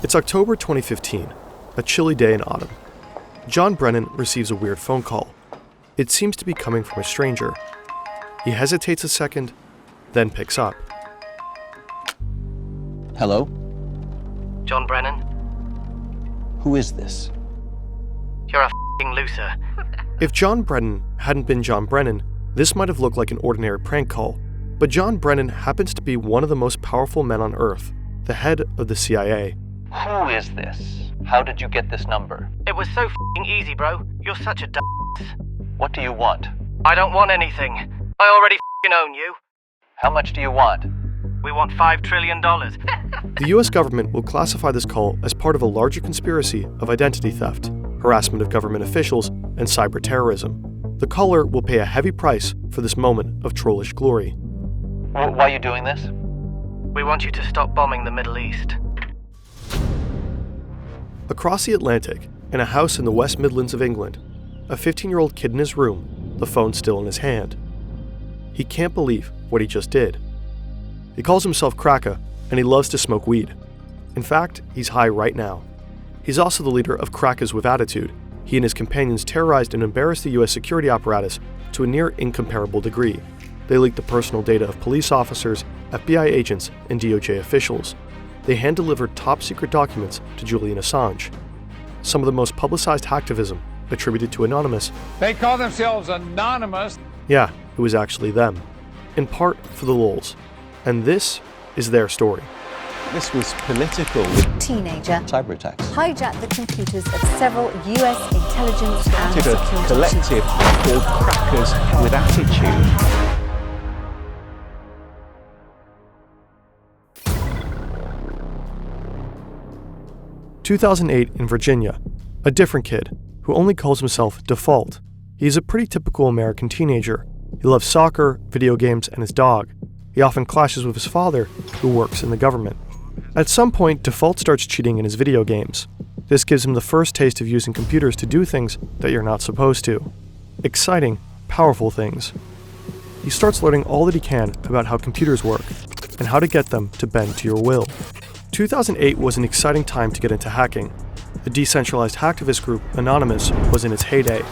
It's October 2015, a chilly day in autumn. John Brennan receives a weird phone call. It seems to be coming from a stranger. He hesitates a second, then picks up. Hello? John Brennan? Who is this? You're a f***ing loser. If John Brennan hadn't been John Brennan, this might have looked like an ordinary prank call. But John Brennan happens to be one of the most powerful men on Earth, the head of the CIA. Who is this? How did you get this number? It was so f***ing easy, bro. You're such a d***. What do you want? I don't want anything. I already f***ing own you. How much do you want? We want $5 trillion. The US government will classify this call as part of a larger conspiracy of identity theft, harassment of government officials, and cyber terrorism. The caller will pay a heavy price for this moment of trollish glory. Why are you doing this? We want you to stop bombing the Middle East. Across the Atlantic, in a house in the West Midlands of England, a 15-year-old kid in his room, the phone still in his hand. He can't believe what he just did. He calls himself Kraka, and he loves to smoke weed. In fact, he's high right now. He's also the leader of Crackers with Attitude. He and his companions terrorized and embarrassed the US security apparatus to a near incomparable degree. They leaked the personal data of police officers, FBI agents, and DOJ officials. They hand-delivered top-secret documents to Julian Assange. Some of the most publicized hacktivism attributed to Anonymous. They call themselves Anonymous. Yeah, it was actually them. In part for the lulz. And this is their story. This was political. Teenager Cyberattacks. hijacked the computers of several US intelligence and Started a security collective called Crackers with Attitude. 2008 in Virginia, a different kid who only calls himself Default. He's a pretty typical American teenager. He loves soccer, video games, and his dog. He often clashes with his father, who works in the government. At some point, Default starts cheating in his video games. This gives him the first taste of using computers to do things that you're not supposed to. Exciting, powerful things. He starts learning all that he can about how computers work and how to get them to bend to your will. 2008 was an exciting time to get into hacking. The decentralized hacktivist group Anonymous was in its heyday.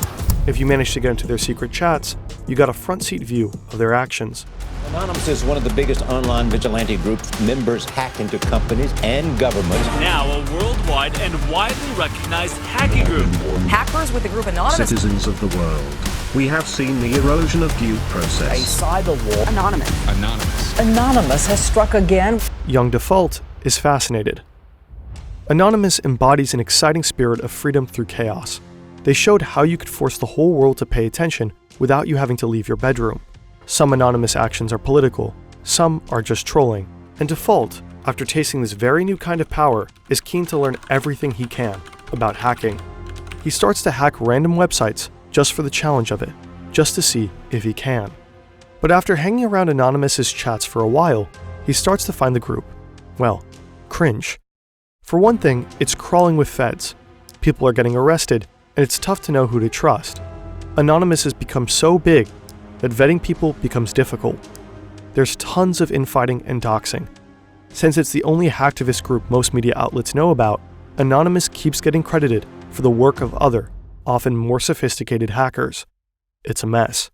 If you managed to get into their secret chats, you got a front-seat view of their actions. Anonymous is one of the biggest online vigilante groups. Members hack into companies and governments. Now a worldwide and widely recognized hacking group. Hackers with the group Anonymous. Citizens of the world, we have seen the erosion of due A process. cyber war. Anonymous. Anonymous has struck again. Young Default is fascinated. Anonymous embodies an exciting spirit of freedom through chaos. They showed how you could force the whole world to pay attention without you having to leave your bedroom. Some Anonymous actions are political, some are just trolling, and Default, after tasting this very new kind of power, is keen to learn everything he can about hacking. He starts to hack random websites just for the challenge of it, just to see if he can. But after hanging around Anonymous's chats for a while, he starts to find the group, well, cringe. For one thing, it's crawling with feds. People are getting arrested, and it's tough to know who to trust. Anonymous has become so big that vetting people becomes difficult. There's tons of infighting and doxing. Since it's the only hacktivist group most media outlets know about, Anonymous keeps getting credited for the work of other, often more sophisticated hackers. It's a mess.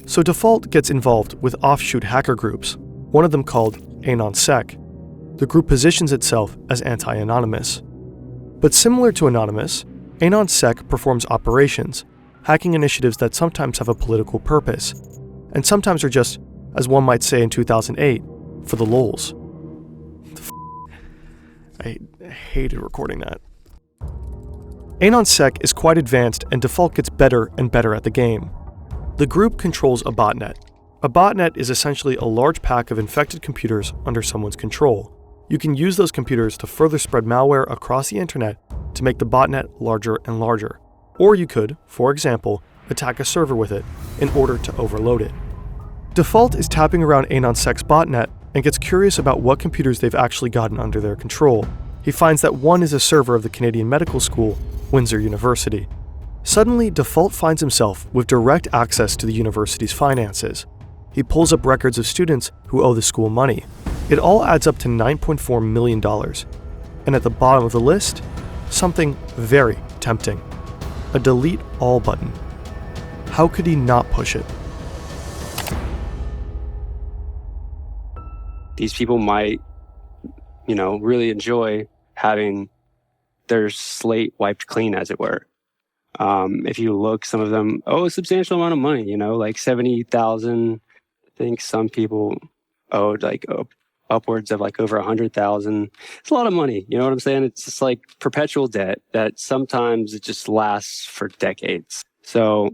So Default gets involved with offshoot hacker groups, one of them called AnonSec. The group positions itself as anti-Anonymous. But similar to Anonymous, AnonSec performs operations, hacking initiatives that sometimes have a political purpose, and sometimes are just, as one might say in 2008, for the lulz. I hated recording that. AnonSec is quite advanced, and Default gets better and better at the game. The group controls a botnet. A botnet is essentially a large pack of infected computers under someone's control. You can use those computers to further spread malware across the internet to make the botnet larger and larger. Or you could, for example, attack a server with it in order to overload it. Default is tapping around AnonSec's botnet and gets curious about what computers they've actually gotten under their control. He finds that one is a server of the Canadian medical school, Windsor University. Suddenly, Default finds himself with direct access to the university's finances. He pulls up records of students who owe the school money. It all adds up to $9.4 million. And at the bottom of the list, something very tempting. A delete all button. How could he not push it? These people might, really enjoy having their slate wiped clean, as it were. If you look, some of them owe a substantial amount of money, like $70,000. I think some people owed upwards of over $100,000. It's a lot of money. You know what I'm saying? It's just like perpetual debt that sometimes it just lasts for decades. So,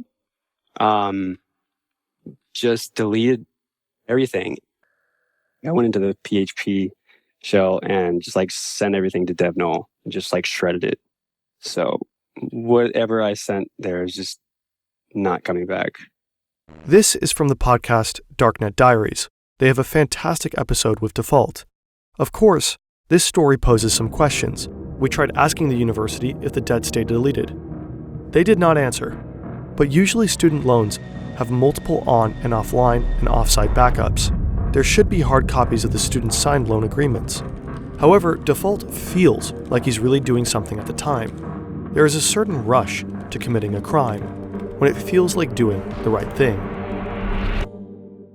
just deleted everything. I went into the PHP shell and just sent everything to dev null and just shredded it. So whatever I sent there is just not coming back. This is from the podcast Darknet Diaries. They have a fantastic episode with Default. Of course, this story poses some questions. We tried asking the university if the debt stayed deleted. They did not answer, but usually student loans have multiple on and offline and offsite backups. There should be hard copies of the student's signed loan agreements. However, Default feels like he's really doing something at the time. There is a certain rush to committing a crime when it feels like doing the right thing.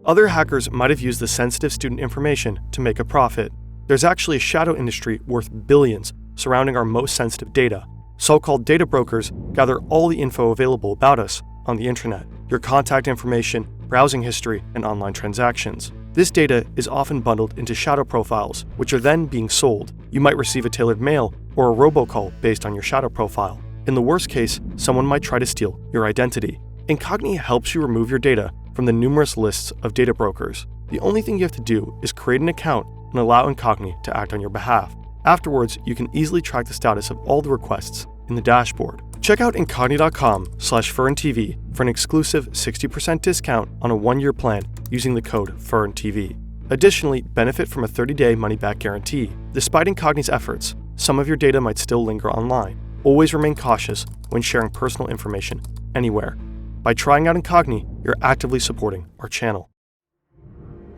Other hackers might have used the sensitive student information to make a profit. There's actually a shadow industry worth billions surrounding our most sensitive data. So-called data brokers gather all the info available about us on the internet, your contact information, browsing history, and online transactions. This data is often bundled into shadow profiles, which are then being sold. You might receive a tailored mail or a robocall based on your shadow profile. In the worst case, someone might try to steal your identity. Incogni helps you remove your data from the numerous lists of data brokers. The only thing you have to do is create an account and allow Incogni to act on your behalf. Afterwards, you can easily track the status of all the requests in the dashboard. Check out incogni.com/FernTV for an exclusive 60% discount on a 1-year plan using the code FernTV. Additionally, benefit from a 30-day money-back guarantee. Despite Incogni's efforts, some of your data might still linger online. Always remain cautious when sharing personal information anywhere. By trying out Incogni, you're actively supporting our channel.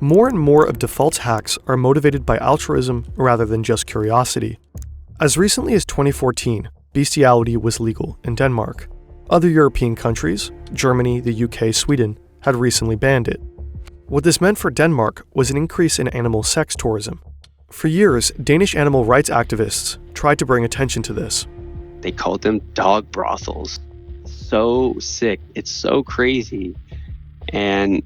More and more of Default's hacks are motivated by altruism rather than just curiosity. As recently as 2014, bestiality was legal in Denmark. Other European countries, Germany, the UK, Sweden, had recently banned it. What this meant for Denmark was an increase in animal sex tourism. For years, Danish animal rights activists tried to bring attention to this. They called them dog brothels. So sick. It's so crazy. And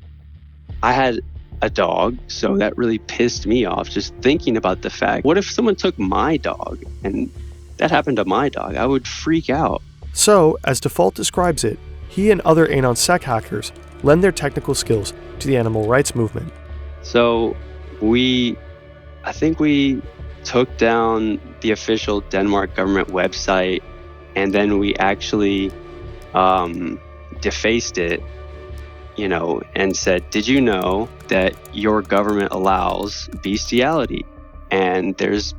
I had a dog, so that really pissed me off just thinking about the fact, what if someone took my dog and that happened to my dog? I would freak out. So, as Default describes it, he and other AnonSec hackers lend their technical skills to the animal rights movement. So I think we took down the official Denmark government website, and then we actually defaced it, and said, did you know that your government allows bestiality? And there's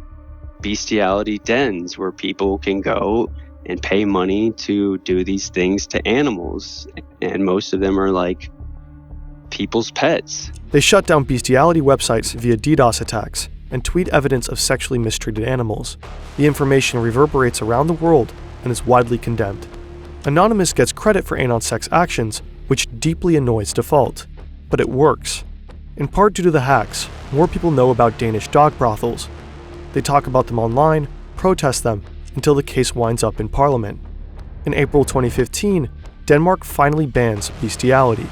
bestiality dens where people can go and pay money to do these things to animals. And most of them are people's pets. They shut down bestiality websites via DDoS attacks and tweet evidence of sexually mistreated animals. The information reverberates around the world and is widely condemned. Anonymous gets credit for AnonSec's actions, which deeply annoys Default. But it works. In part due to the hacks, more people know about Danish dog brothels. They talk about them online, protest them, until the case winds up in Parliament. In April 2015, Denmark finally bans bestiality.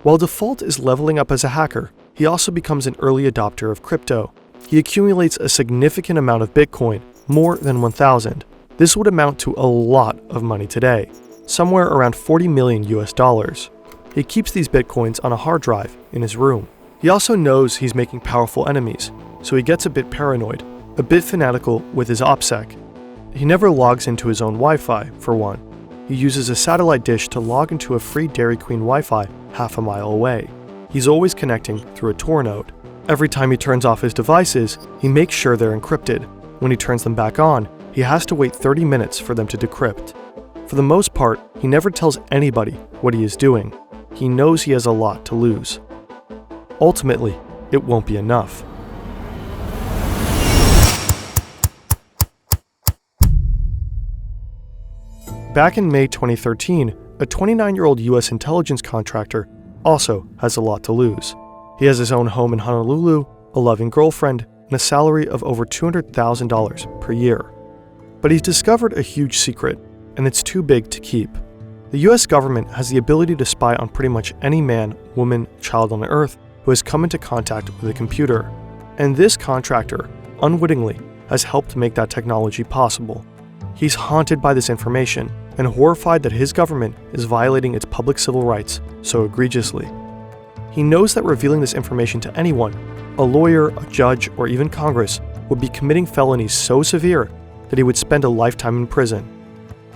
While Default is leveling up as a hacker, he also becomes an early adopter of crypto. He accumulates a significant amount of Bitcoin, more than 1,000. This would amount to a lot of money today, somewhere around $40 million US. He keeps these Bitcoins on a hard drive in his room. He also knows he's making powerful enemies, so he gets a bit paranoid, a bit fanatical with his OPSEC. He never logs into his own Wi-Fi, for one. He uses a satellite dish to log into a free Dairy Queen Wi-Fi half a mile away. He's always connecting through a Tor node. Every time he turns off his devices, he makes sure they're encrypted. When he turns them back on, he has to wait 30 minutes for them to decrypt. For the most part, he never tells anybody what he is doing. He knows he has a lot to lose. Ultimately, it won't be enough. Back in May 2013, a 29-year-old US intelligence contractor also has a lot to lose. He has his own home in Honolulu, a loving girlfriend, and a salary of over $200,000 per year. But he's discovered a huge secret, and it's too big to keep. The US government has the ability to spy on pretty much any man, woman, child on Earth who has come into contact with a computer. And this contractor, unwittingly, has helped make that technology possible. He's haunted by this information and horrified that his government is violating its public civil rights so egregiously. He knows that revealing this information to anyone, a lawyer, a judge, or even Congress, would be committing felonies so severe that he would spend a lifetime in prison.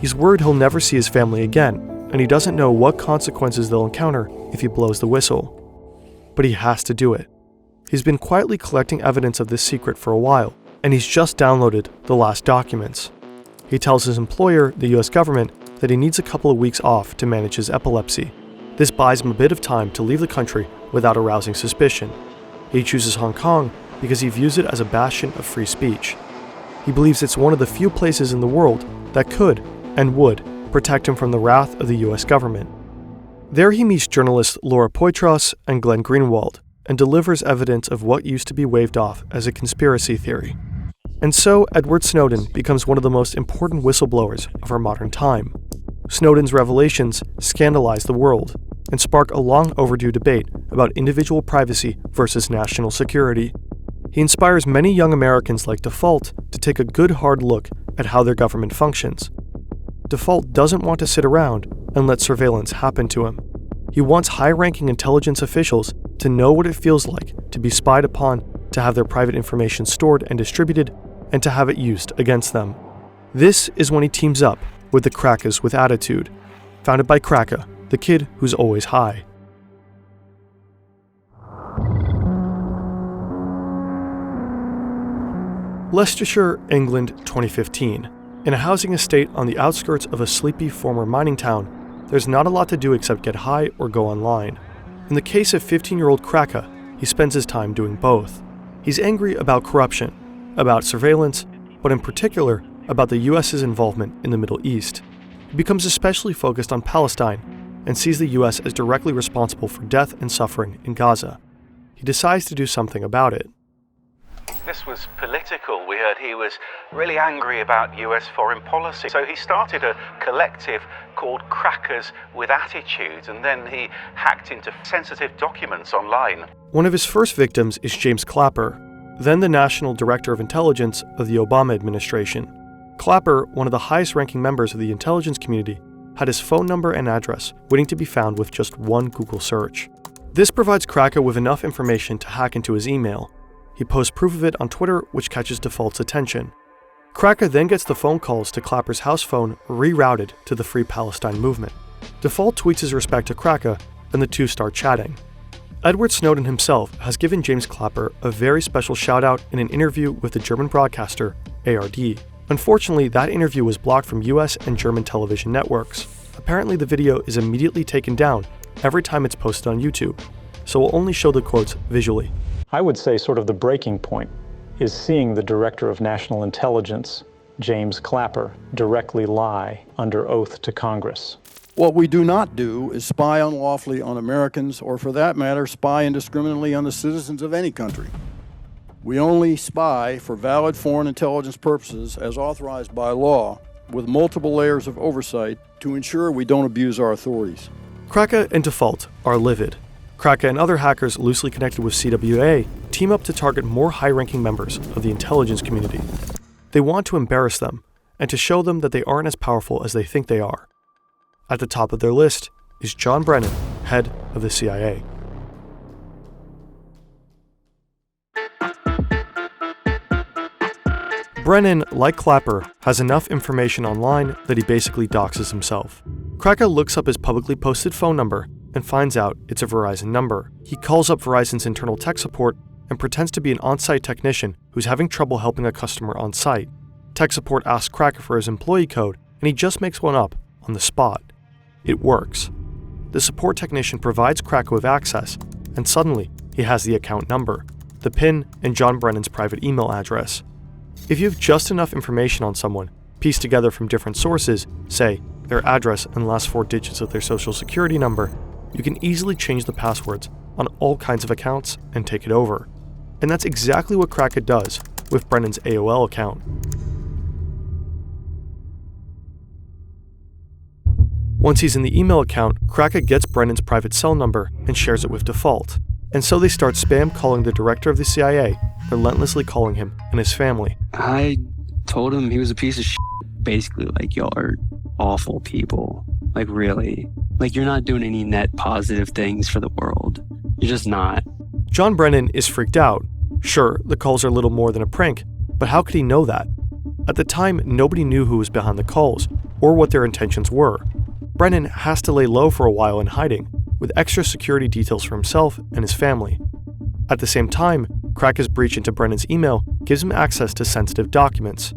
He's worried he'll never see his family again, and he doesn't know what consequences they'll encounter if he blows the whistle. But he has to do it. He's been quietly collecting evidence of this secret for a while, and he's just downloaded the last documents. He tells his employer, the US government, that he needs a couple of weeks off to manage his epilepsy. This buys him a bit of time to leave the country without arousing suspicion. He chooses Hong Kong because he views it as a bastion of free speech. He believes it's one of the few places in the world that could and would protect him from the wrath of the US government. There he meets journalists Laura Poitras and Glenn Greenwald and delivers evidence of what used to be waved off as a conspiracy theory. And so Edward Snowden becomes one of the most important whistleblowers of our modern time. Snowden's revelations scandalize the world and spark a long overdue debate about individual privacy versus national security. He inspires many young Americans like Default to take a good hard look at how their government functions. Default doesn't want to sit around and let surveillance happen to him. He wants high-ranking intelligence officials to know what it feels like to be spied upon, to have their private information stored and distributed, and to have it used against them. This is when he teams up with the Crackers with Attitude, founded by Cracker, the kid who's always high. Leicestershire, England, 2015. In a housing estate on the outskirts of a sleepy former mining town, there's not a lot to do except get high or go online. In the case of 15-year-old Cracker, he spends his time doing both. He's angry about corruption, about surveillance, but in particular about the US's involvement in the Middle East. He becomes especially focused on Palestine and sees the US as directly responsible for death and suffering in Gaza. He decides to do something about it. This was political. We heard he was really angry about US foreign policy. So he started a collective called Crackers with Attitude, and then he hacked into sensitive documents online. One of his first victims is James Clapper, then the National Director of Intelligence of the Obama administration. Clapper, one of the highest-ranking members of the intelligence community, had his phone number and address waiting to be found with just one Google search. This provides Cracker with enough information to hack into his email. He posts proof of it on Twitter, which catches Default's attention. Cracker then gets the phone calls to Clapper's house phone rerouted to the Free Palestine movement. Default tweets his respect to Cracker, and the two start chatting. Edward Snowden himself has given James Clapper a very special shout-out in an interview with the German broadcaster ARD. Unfortunately, that interview was blocked from US and German television networks. Apparently, the video is immediately taken down every time it's posted on YouTube, so we'll only show the quotes visually. I would say sort of the breaking point is seeing the Director of National Intelligence, James Clapper, directly lie under oath to Congress. What we do not do is spy unlawfully on Americans, or for that matter, spy indiscriminately on the citizens of any country. We only spy for valid foreign intelligence purposes as authorized by law, with multiple layers of oversight to ensure we don't abuse our authorities. Cracker and Default are livid. Cracker and other hackers loosely connected with CWA team up to target more high-ranking members of the intelligence community. They want to embarrass them and to show them that they aren't as powerful as they think they are. At the top of their list is John Brennan, head of the CIA. Brennan, like Clapper, has enough information online that he basically doxes himself. Cracker looks up his publicly posted phone number and finds out it's a Verizon number. He calls up Verizon's internal tech support and pretends to be an on-site technician who's having trouble helping a customer on site. Tech support asks Cracker for his employee code, and he just makes one up on the spot. It works. The support technician provides Cracker with access, and suddenly he has the account number, the PIN, and John Brennan's private email address. If you have just enough information on someone, pieced together from different sources, say their address, and last 4 digits of their social security number, you can easily change the passwords on all kinds of accounts and take it over. And that's exactly what Kraka does with Brennan's AOL account. Once he's in the email account, Kraka gets Brennan's private cell number and shares it with Default. And so they start spam calling the director of the CIA, relentlessly calling him and his family. I told him he was a piece of shit. Basically, like, y'all are awful people. Like, really. Like, you're not doing any net positive things for the world. You're just not. John Brennan is freaked out. Sure, the calls are little more than a prank, but how could he know that? At the time, nobody knew who was behind the calls, or what their intentions were. Brennan has to lay low for a while in hiding, with extra security details for himself and his family. At the same time, Kraka's breach into Brennan's email gives him access to sensitive documents.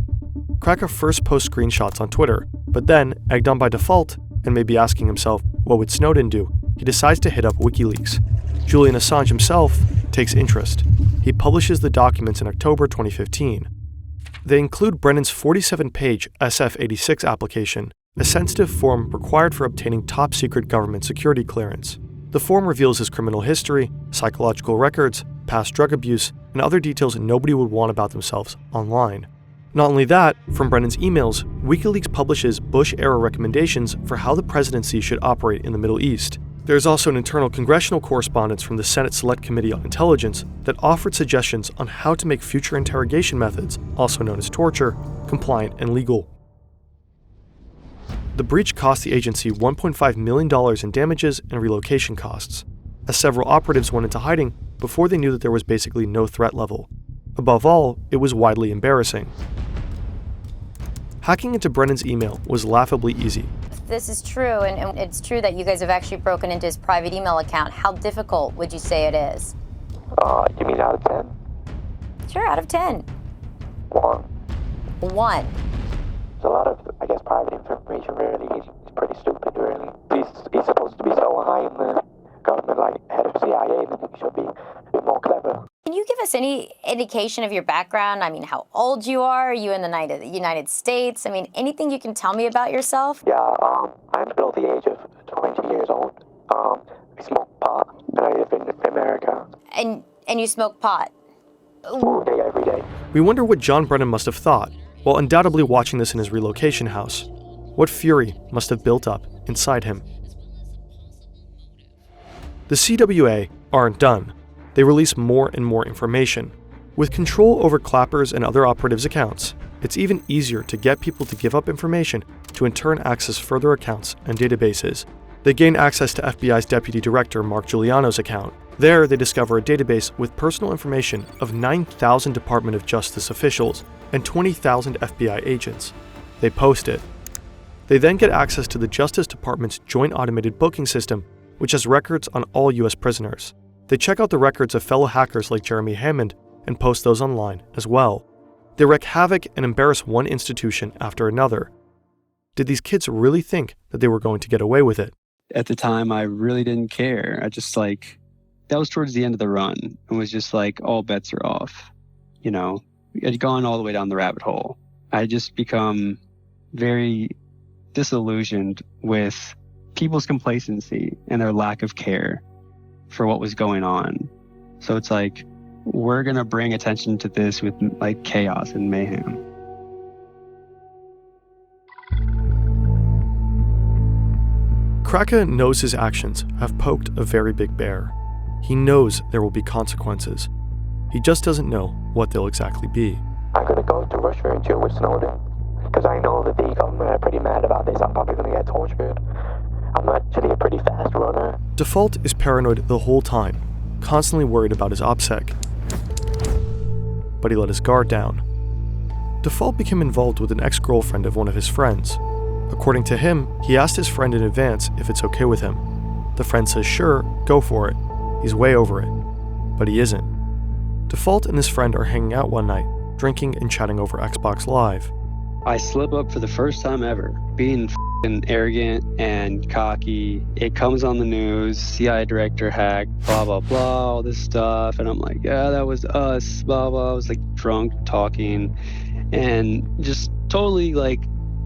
Kraka first posts screenshots on Twitter, but then, egged on by Default, and maybe asking himself, what would Snowden do, he decides to hit up WikiLeaks. Julian Assange himself takes interest. He publishes the documents in October 2015. They include Brennan's 47-page SF-86 application, a sensitive form required for obtaining top-secret government security clearance. The form reveals his criminal history, psychological records, past drug abuse, and other details nobody would want about themselves online. Not only that, from Brennan's emails, WikiLeaks publishes Bush-era recommendations for how the presidency should operate in the Middle East. There is also an internal congressional correspondence from the Senate Select Committee on Intelligence that offered suggestions on how to make future interrogation methods, also known as torture, compliant and legal. The breach cost the agency $1.5 million in damages and relocation costs, as several operatives went into hiding before they knew that there was basically no threat level. Above all, it was widely embarrassing. Hacking into Brennan's email was laughably easy. This is true, and it's true that you guys have actually broken into his private email account. How difficult would you say it is? You mean out of 10? Sure, out of 10. 1. 1. There's a lot of, I guess, private information, really. He's pretty stupid, really. He's supposed to be so high in the government, like head of CIA, that he should be a bit more clever. Can you give us any indication of your background? I mean, how old you are? Are you in the United States? I mean, anything you can tell me about yourself? Yeah, I'm below the age of 20 years old. I smoke pot, and I live in America. And you smoke pot? All day, every day. We wonder what John Brennan must have thought, while undoubtedly watching this in his relocation house. What fury must have built up inside him. The CWA aren't done. They release more and more information. With control over Clapper's and other operatives' accounts, it's even easier to get people to give up information to in turn access further accounts and databases. They gain access to FBI's Deputy Director Mark Giuliano's account. There, they discover a database with personal information of 9,000 Department of Justice officials and 20,000 FBI agents. They post it. They then get access to the Justice Department's Joint Automated Booking System, which has records on all U.S. prisoners. They check out the records of fellow hackers like Jeremy Hammond and post those online as well. They wreak havoc and embarrass one institution after another. Did these kids really think that they were going to get away with it? At the time, I really didn't care. I just that was towards the end of the run. It was just like, all bets are off. You know, I'd gone all the way down the rabbit hole. I just become very disillusioned with people's complacency and their lack of care for what was going on. So it's like, we're going to bring attention to this with like chaos and mayhem. Kraka knows his actions have poked a very big bear. He knows there will be consequences. He just doesn't know what they'll exactly be. I'm going to go to Russia and chill with Snowden, because I know that the government are pretty mad about this. I'm probably going to get tortured. I'm actually a pretty fast runner. Default is paranoid the whole time, constantly worried about his OPSEC. But he let his guard down. Default became involved with an ex-girlfriend of one of his friends. According to him, he asked his friend in advance if it's okay with him. The friend says sure, go for it. He's way over it. But he isn't. Default and his friend are hanging out one night, drinking and chatting over Xbox Live. I slip up for the first time ever, being arrogant and cocky. It comes on the news, CIA director hacked, blah, blah, blah, all this stuff. And I'm like, yeah, that was us, blah, blah. I was like drunk talking and just totally like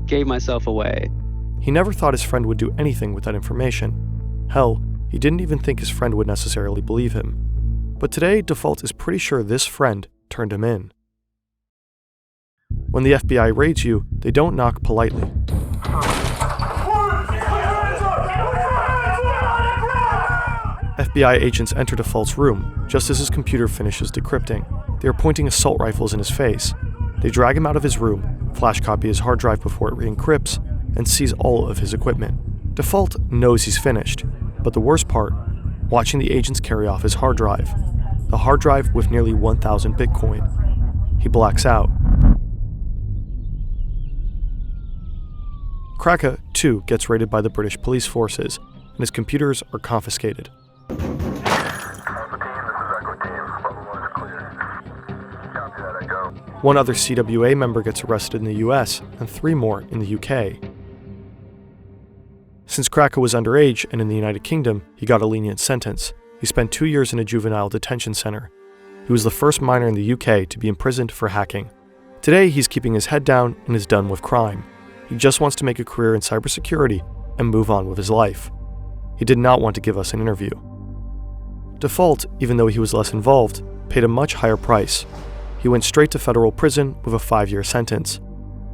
gave myself away. He never thought his friend would do anything with that information. Hell, he didn't even think his friend would necessarily believe him. But today, Default is pretty sure this friend turned him in. When the FBI raids you, they don't knock politely. FBI agents enter Default's room just as his computer finishes decrypting. They are pointing assault rifles in his face. They drag him out of his room, flash copy his hard drive before it re-encrypts, and seize all of his equipment. Default knows he's finished, but the worst part, watching the agents carry off his hard drive. The hard drive with nearly 1,000 Bitcoin. He blacks out. Kraka, too, gets raided by the British police forces, and his computers are confiscated. One other CWA member gets arrested in the US, and 3 more in the UK. Since Kraka was underage and in the United Kingdom, he got a lenient sentence. He spent 2 years in a juvenile detention center. He was the first minor in the UK to be imprisoned for hacking. Today, he's keeping his head down and is done with crime. He just wants to make a career in cybersecurity and move on with his life. He did not want to give us an interview. Default, even though he was less involved, paid a much higher price. He went straight to federal prison with a 5-year sentence.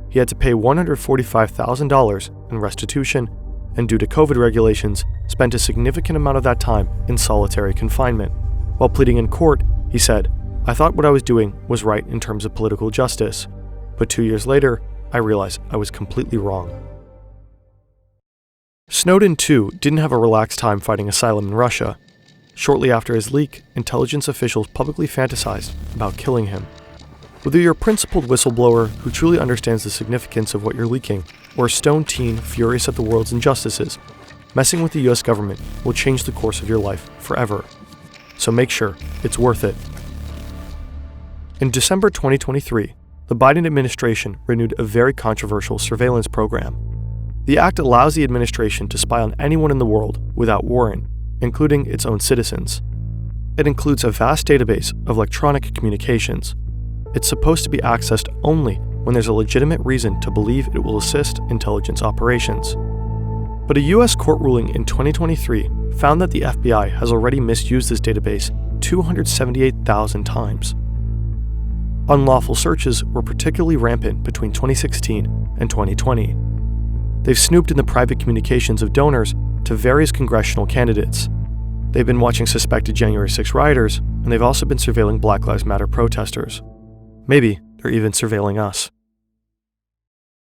He had to pay $145,000 in restitution, and due to COVID regulations, spent a significant amount of that time in solitary confinement. While pleading in court, he said, "I thought what I was doing was right in terms of political justice, but 2 years later, I realized I was completely wrong." Snowden, too, didn't have a relaxed time fighting asylum in Russia. Shortly after his leak, intelligence officials publicly fantasized about killing him. Whether you're a principled whistleblower who truly understands the significance of what you're leaking, or a stone teen furious at the world's injustices, messing with the US government will change the course of your life forever. So make sure it's worth it. In December 2023, the Biden administration renewed a very controversial surveillance program. The act allows the administration to spy on anyone in the world without warrant, including its own citizens. It includes a vast database of electronic communications. It's supposed to be accessed only when there's a legitimate reason to believe it will assist intelligence operations. But a US court ruling in 2023 found that the FBI has already misused this database 278,000 times. Unlawful searches were particularly rampant between 2016 and 2020. They've snooped in the private communications of donors to various congressional candidates. They've been watching suspected January 6 rioters, and they've also been surveilling Black Lives Matter protesters. Maybe they're even surveilling us.